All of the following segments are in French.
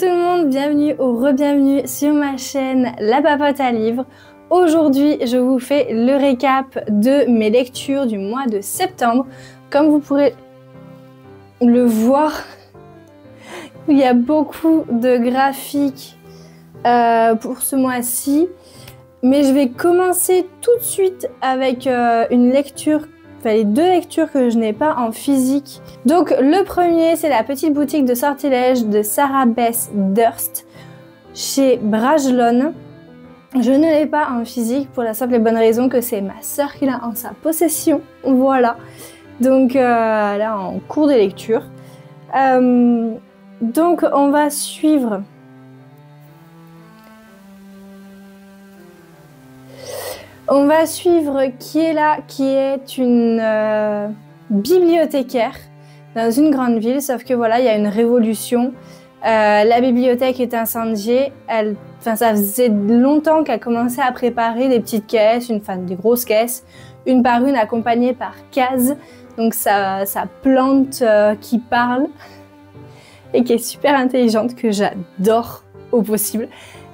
tout le monde, bienvenue ou re-bienvenue sur ma chaîne La Papote à Livres. Aujourd'hui, je vous fais le récap de mes lectures du mois de septembre. Comme vous pourrez le voir, il y a beaucoup de graphiques pour ce mois-ci. Mais je vais commencer tout de suite avec une lecture, enfin les deux lectures que je n'ai pas en physique. Donc le premier, c'est la petite boutique de sortilèges de Sarah Beth Durst chez Brajlon. Je ne l'ai pas en physique pour la simple et bonne raison que c'est ma sœur qui l'a en sa possession. Voilà. Donc là, en cours de lecture. Donc on va suivre... On va suivre Kiela, qui est une bibliothécaire dans une grande ville, sauf que voilà, il y a une révolution. La bibliothèque est incendiée. Ça faisait longtemps qu'elle commençait à préparer des petites caisses, des grosses caisses, une par une, accompagnées par Kaz, donc sa plante qui parle et qui est super intelligente, que j'adore au possible.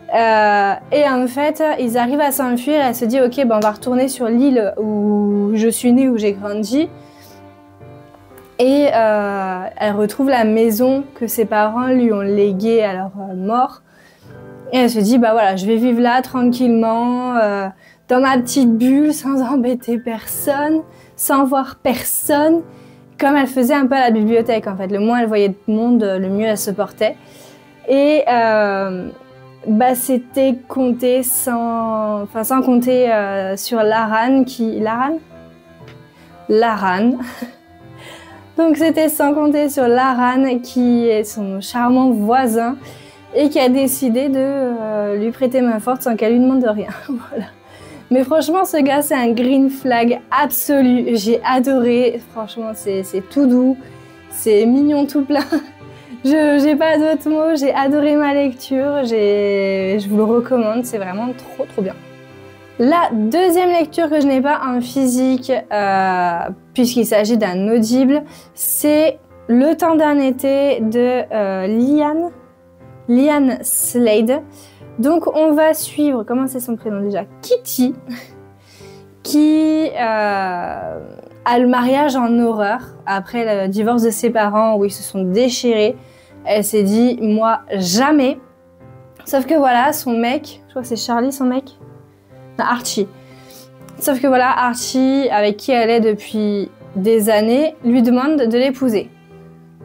Et en fait, ils arrivent à s'enfuir et elle se dit ok, ben on va retourner sur l'île où je suis née, où j'ai grandi. Et elle retrouve la maison que ses parents lui ont léguée à leur mort. Et elle se dit bah voilà, je vais vivre là tranquillement, dans ma petite bulle, sans embêter personne, sans voir personne. Comme elle faisait un peu à la bibliothèque en fait, le moins elle voyait de monde, le mieux elle se portait. Et bah, c'était compté sans compter sur Laran Laran. Donc c'était sans compter sur Laran qui est son charmant voisin et qui a décidé de lui prêter main forte sans qu'elle lui demande rien. Voilà. Mais franchement ce gars c'est un green flag absolu, j'ai adoré, franchement c'est tout doux, c'est mignon tout plein. Je n'ai pas d'autres mots, j'ai adoré ma lecture, je vous le recommande, c'est vraiment trop bien. La deuxième lecture que je n'ai pas en physique, puisqu'il s'agit d'un audible, c'est Le temps d'un été de Liane Slade. Donc on va suivre, comment c'est son prénom déjà, Kitty, qui a le mariage en horreur après le divorce de ses parents où ils se sont déchirés. Elle s'est dit moi jamais. Sauf que voilà, son mec, je crois que c'est Charlie son mec, non, Archie. Sauf que voilà, Archie, avec qui elle est depuis des années, lui demande de l'épouser.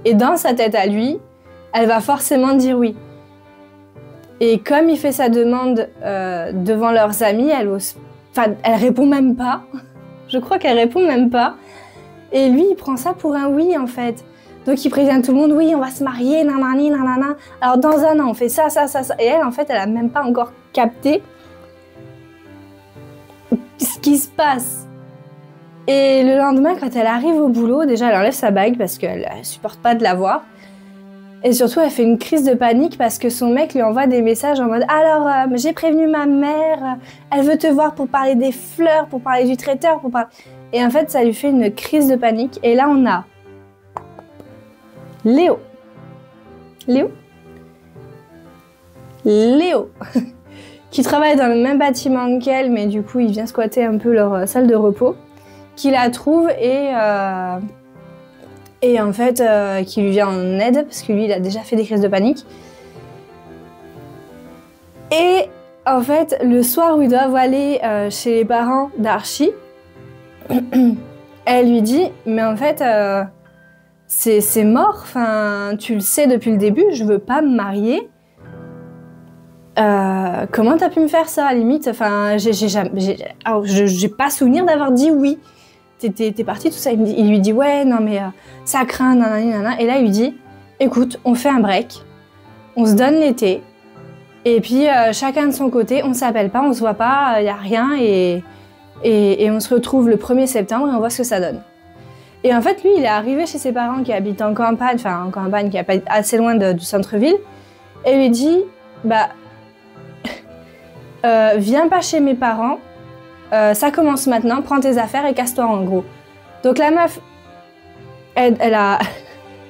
Et dans sa tête à lui, elle va forcément dire oui. Et comme il fait sa demande devant leurs amis, elle répond même pas. Je crois qu'elle répond même pas. Et lui, il prend ça pour un oui, en fait. Donc, il prévient tout le monde, oui, on va se marier, nanani, nanana. Alors, dans un an, on fait ça. Et elle, en fait, elle a même pas encore capté ce qui se passe. Et le lendemain, quand elle arrive au boulot, déjà, elle enlève sa bague parce qu'elle supporte pas de la voir. Et surtout, elle fait une crise de panique parce que son mec lui envoie des messages en mode « Alors, j'ai prévenu ma mère, elle veut te voir pour parler des fleurs, pour parler du traiteur, pour parler... » Et en fait, ça lui fait une crise de panique. Et là, on a Léo, qui travaille dans le même bâtiment qu'elle, mais du coup, il vient squatter un peu leur salle de repos, qui la trouve et en fait, qui lui vient en aide, parce que lui, il a déjà fait des crises de panique. Et en fait, le soir où ils doivent aller chez les parents d'Archie, elle lui dit, mais en fait, c'est mort, enfin, tu le sais depuis le début, je veux pas me marier. Comment t'as pu me faire ça, à la limite? Enfin, j'ai pas souvenir d'avoir dit oui. T'es parti, tout ça. Il lui dit, ouais, non, mais ça craint, nanani, nanana. Et là, il lui dit, écoute, on fait un break, on se donne l'été, et puis chacun de son côté, on s'appelle pas, on se voit pas, y a rien, et on se retrouve le 1er septembre et on voit ce que ça donne. Et en fait, lui, il est arrivé chez ses parents qui habitent en campagne, qui est pas assez loin du centre-ville, et lui dit, bah, viens pas chez mes parents, ça commence maintenant, prends tes affaires et casse-toi en gros. Donc la meuf, elle a...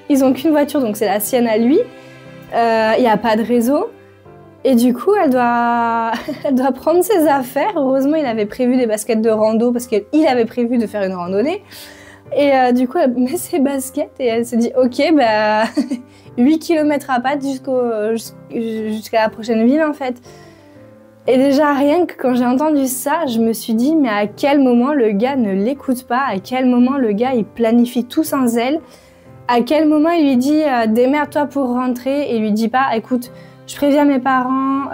Ils ont qu'une voiture, donc c'est la sienne à lui. il n'y a pas de réseau. Et du coup, elle doit prendre ses affaires. Heureusement, il avait prévu des baskets de rando parce qu'il avait prévu de faire une randonnée. Et du coup, elle met ses baskets et elle se dit « Ok, bah, 8 km à pattes jusqu'à la prochaine ville, en fait. » Et déjà, rien que quand j'ai entendu ça, je me suis dit « Mais à quel moment le gars ne l'écoute pas? À quel moment le gars, il planifie tout sans zèle? À quel moment il lui dit « Démerde-toi pour rentrer » et il lui dit pas « Écoute, je préviens mes parents,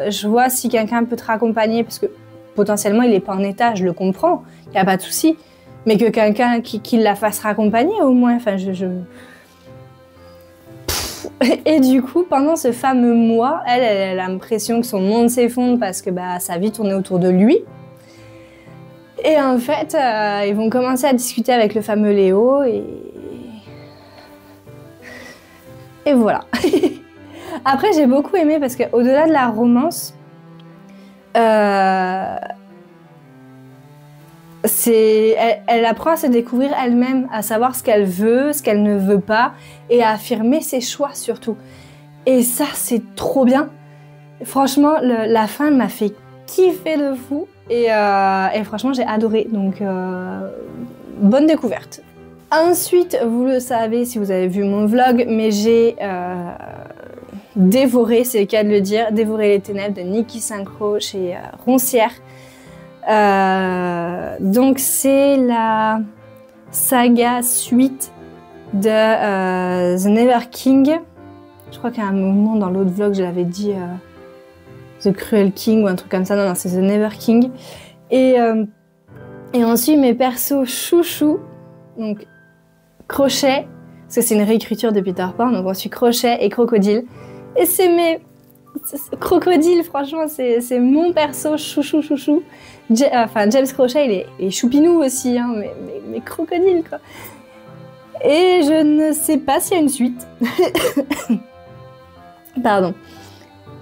je vois si quelqu'un peut te raccompagner parce que potentiellement il n'est pas en état, je le comprends, il n'y a pas de souci. » Mais que quelqu'un qui la fasse raccompagner au moins, enfin Et du coup, pendant ce fameux mois, elle a l'impression que son monde s'effondre parce que bah, sa vie tournait autour de lui. Et en fait, ils vont commencer à discuter avec le fameux Léo et voilà. Après, j'ai beaucoup aimé parce qu'au-delà de la romance, elle apprend à se découvrir elle-même, à savoir ce qu'elle veut, ce qu'elle ne veut pas, et à affirmer ses choix surtout. Et ça, c'est trop bien. Franchement, la fin m'a fait kiffer de fou, et franchement, j'ai adoré. Donc, bonne découverte. Ensuite, vous le savez si vous avez vu mon vlog, mais j'ai dévoré, c'est le cas de le dire, Dévorer les ténèbres de Niki Synchro chez Roncière. Donc c'est la saga suite de The Never King. Je crois qu'à un moment dans l'autre vlog je l'avais dit The Cruel King ou un truc comme ça. Non, c'est The Never King. Et ensuite mes persos chouchous, donc Crochet, parce que c'est une réécriture de Peter Pan, donc ensuite Crochet et Crocodile. Et c'est mes... Crocodile, franchement, c'est mon perso chouchou. James Crochet, il est choupinou aussi, hein, mais Crocodile, quoi. Et je ne sais pas s'il y a une suite. Pardon.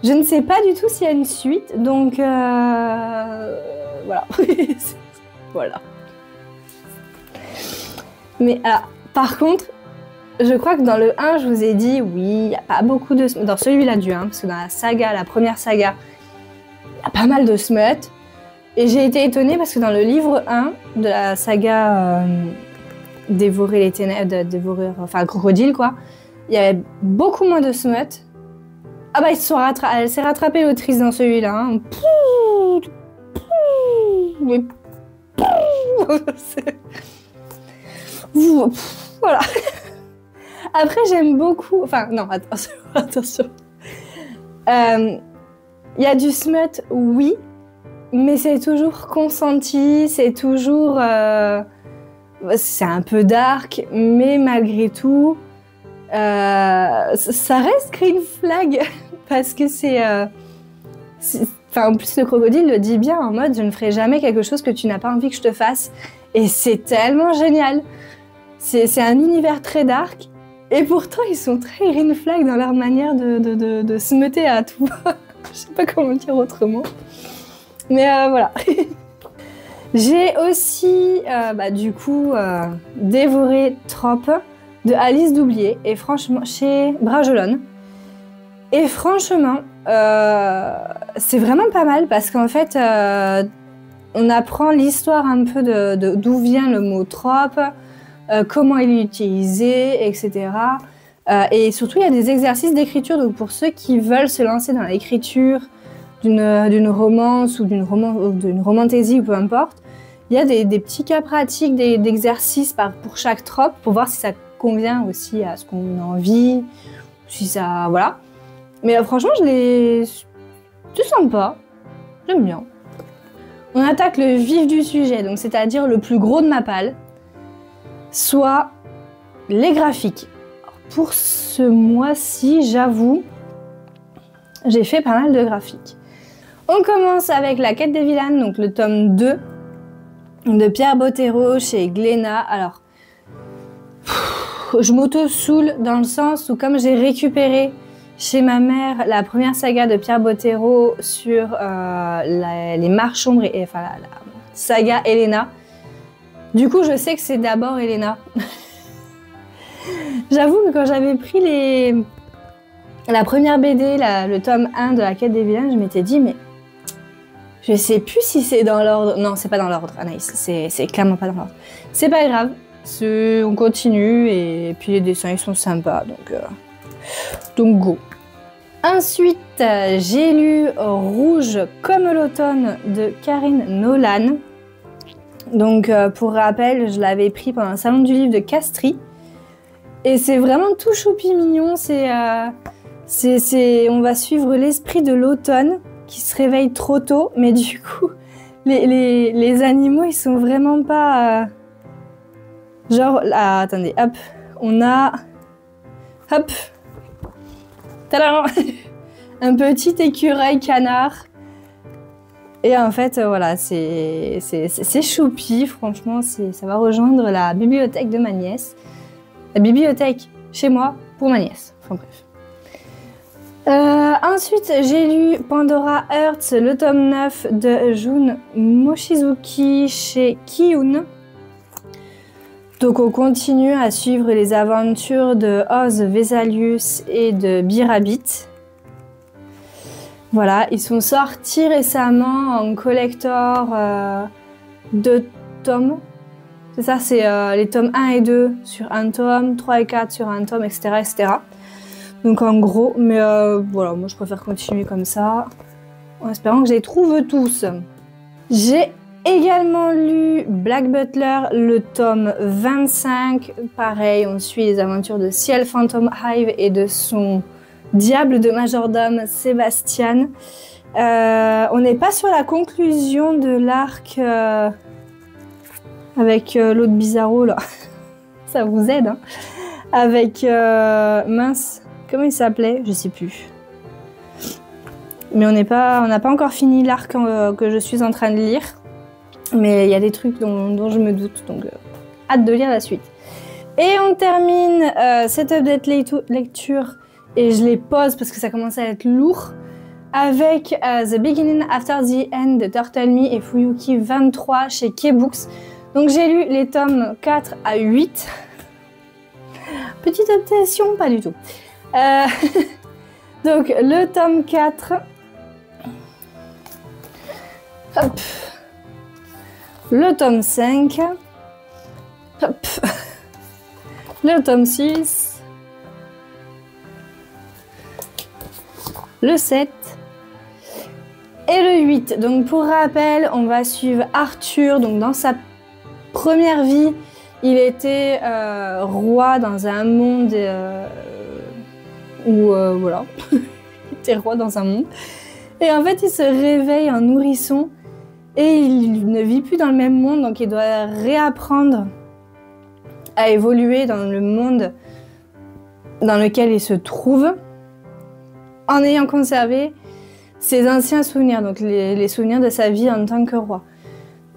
Je ne sais pas du tout s'il y a une suite, donc voilà. Voilà. Mais alors, par contre, je crois que dans le 1, je vous ai dit, oui, il n'y a pas beaucoup de... Dans celui-là du 1, parce que dans la saga, la première saga, il y a pas mal de smut. Et j'ai été étonnée parce que dans le livre 1 de la saga Dévorer les ténèbres, enfin Crocodile, quoi, il y avait beaucoup moins de smut. Ah bah, elle s'est rattrapée l'autrice dans celui-là. Hein. Voilà. Après, j'aime beaucoup... Enfin, non, attention. Il y a du smut, oui, mais c'est toujours consenti, c'est toujours... c'est un peu dark, mais malgré tout, ça reste green flag, parce que c'est... Enfin, en plus, le crocodile le dit bien, en mode « je ne ferai jamais quelque chose que tu n'as pas envie que je te fasse ». Et c'est tellement génial. C'est un univers très dark, et pourtant, ils sont très green flag dans leur manière de se meter à tout. Je sais pas comment dire autrement. Mais voilà. J'ai aussi, du coup, dévoré Trop de Alice Doublier, et franchement, chez Bragelonne. Et franchement, c'est vraiment pas mal, parce qu'en fait, on apprend l'histoire un peu d'où vient le mot Trop, comment il est utilisé, etc. Et surtout, il y a des exercices d'écriture. Donc, pour ceux qui veulent se lancer dans l'écriture d'une romance ou d'une romantaisie ou peu importe, il y a des petits cas pratiques, d'exercices pour chaque trope pour voir si ça convient aussi à ce qu'on a envie, si ça... Voilà. Mais franchement, c'est sympa. J'aime bien. On attaque le vif du sujet, donc c'est-à-dire le plus gros de ma palle, soit les graphiques. Alors, pour ce mois-ci, j'avoue, j'ai fait pas mal de graphiques. On commence avec La Quête des Vilaines, donc le tome 2 de Pierre Bottero chez Glénat. Alors, je m'auto-soule dans le sens où comme j'ai récupéré chez ma mère la première saga de Pierre Bottero sur les marches sombres et enfin la saga Elena, du coup je sais que c'est d'abord Elena. J'avoue que quand j'avais pris La première BD, le tome 1 de la quête des vilains, je m'étais dit, mais je sais plus si c'est dans l'ordre. Non, c'est pas dans l'ordre, Anaïs, c'est clairement pas dans l'ordre. C'est pas grave, on continue et puis les dessins ils sont sympas, donc go. Ensuite, j'ai lu Rouge comme l'automne de Karine Nolan. Donc pour rappel, je l'avais pris pendant un salon du livre de Castries. Et c'est vraiment tout choupi mignon, on va suivre l'esprit de l'automne qui se réveille trop tôt, mais du coup, les animaux, ils sont vraiment pas... genre, là, attendez, hop, on a... Hop, tadam, un petit écureuil canard. Et en fait, voilà, c'est choupi, franchement, ça va rejoindre la bibliothèque de ma nièce. La bibliothèque chez moi pour ma nièce. Enfin bref. Ensuite, j'ai lu Pandora Hearts, le tome 9 de Jun Mochizuki chez Kiyun. Donc on continue à suivre les aventures de Oz Vesalius et de Birabit. Voilà, ils sont sortis récemment en collector de tomes. C'est ça, c'est les tomes 1 et 2 sur un tome, 3 et 4 sur un tome, etc. etc. Donc en gros, mais voilà, moi je préfère continuer comme ça, en espérant que je les trouve tous. J'ai également lu Black Butler, le tome 25. Pareil, on suit les aventures de Ciel Phantom Hive et de son diable de majordome Sébastien. On n'est pas sur la conclusion de l'arc avec l'autre bizarro là. Ça vous aide, hein. Avec mince, comment il s'appelait? Je sais plus. Mais on n'a pas encore fini l'arc que je suis en train de lire. Mais il y a des trucs dont je me doute, donc hâte de lire la suite. Et on termine cette update lecture, et je les pose parce que ça commence à être lourd, avec The Beginning After the End de Turtle Me et Fuyuki 23 chez K-Books. Donc j'ai lu les tomes 4 à 8. Petite adaptation, pas du tout. Donc le tome 4. Hop. Le tome 5. Hop. Le tome 6. Le 7. Et le 8. Donc pour rappel, on va suivre Arthur. Donc dans sa première vie, il était roi dans un monde où voilà, il était roi dans un monde. Et en fait, il se réveille en nourrisson et il ne vit plus dans le même monde, donc il doit réapprendre à évoluer dans le monde dans lequel il se trouve, en ayant conservé ses anciens souvenirs, donc les souvenirs de sa vie en tant que roi.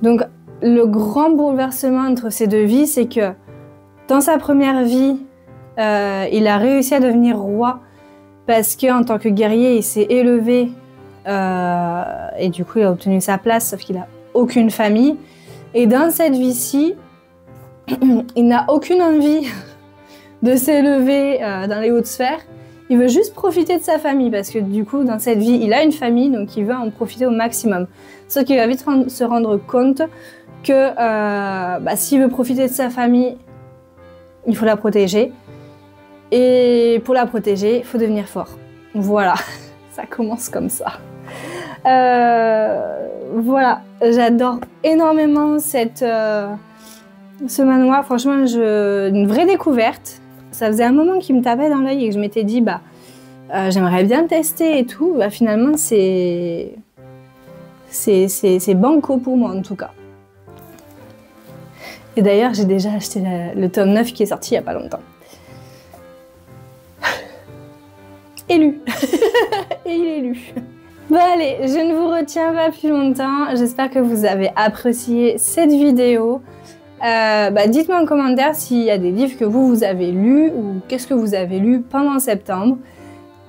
Donc le grand bouleversement entre ces deux vies, c'est que dans sa première vie, il a réussi à devenir roi parce qu'en tant que guerrier, il s'est élevé et du coup il a obtenu sa place, sauf qu'il n'a aucune famille. Et dans cette vie-ci, il n'a aucune envie de s'élever dans les hautes sphères. Il veut juste profiter de sa famille parce que du coup, dans cette vie, il a une famille, donc il veut en profiter au maximum. Sauf qu'il va vite se rendre compte que s'il veut profiter de sa famille, il faut la protéger. Et pour la protéger, il faut devenir fort. Voilà, ça commence comme ça. Voilà, j'adore énormément ce manoir. Franchement, une vraie découverte. Ça faisait un moment qu'il me tapait dans l'œil et que je m'étais dit, j'aimerais bien tester et tout. Finalement, c'est banco pour moi en tout cas. Et d'ailleurs, j'ai déjà acheté le tome 9 qui est sorti il n'y a pas longtemps. Élu. Et il est lu. Bon allez, je ne vous retiens pas plus longtemps. J'espère que vous avez apprécié cette vidéo. Dites-moi en commentaire s'il y a des livres que vous avez lus ou qu'est-ce que vous avez lu pendant septembre.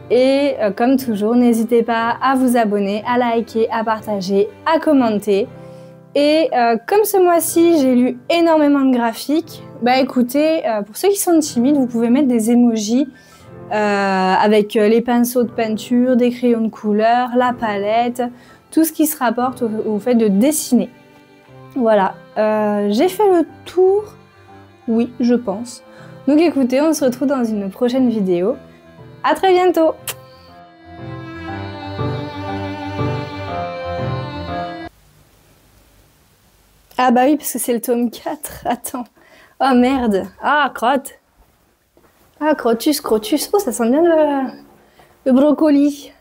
Et comme toujours, n'hésitez pas à vous abonner, à liker, à partager, à commenter. Et comme ce mois-ci, j'ai lu énormément de graphiques, écoutez, pour ceux qui sont timides, vous pouvez mettre des emojis avec les pinceaux de peinture, des crayons de couleur, la palette, tout ce qui se rapporte au fait de dessiner. Voilà, j'ai fait le tour, oui, je pense. Donc écoutez, on se retrouve dans une prochaine vidéo. À très bientôt! Ah bah oui, parce que c'est le tome 4. Attends. Oh merde. Ah, crotte. Ah, crotus, crotus. Oh, ça sent bien le brocoli.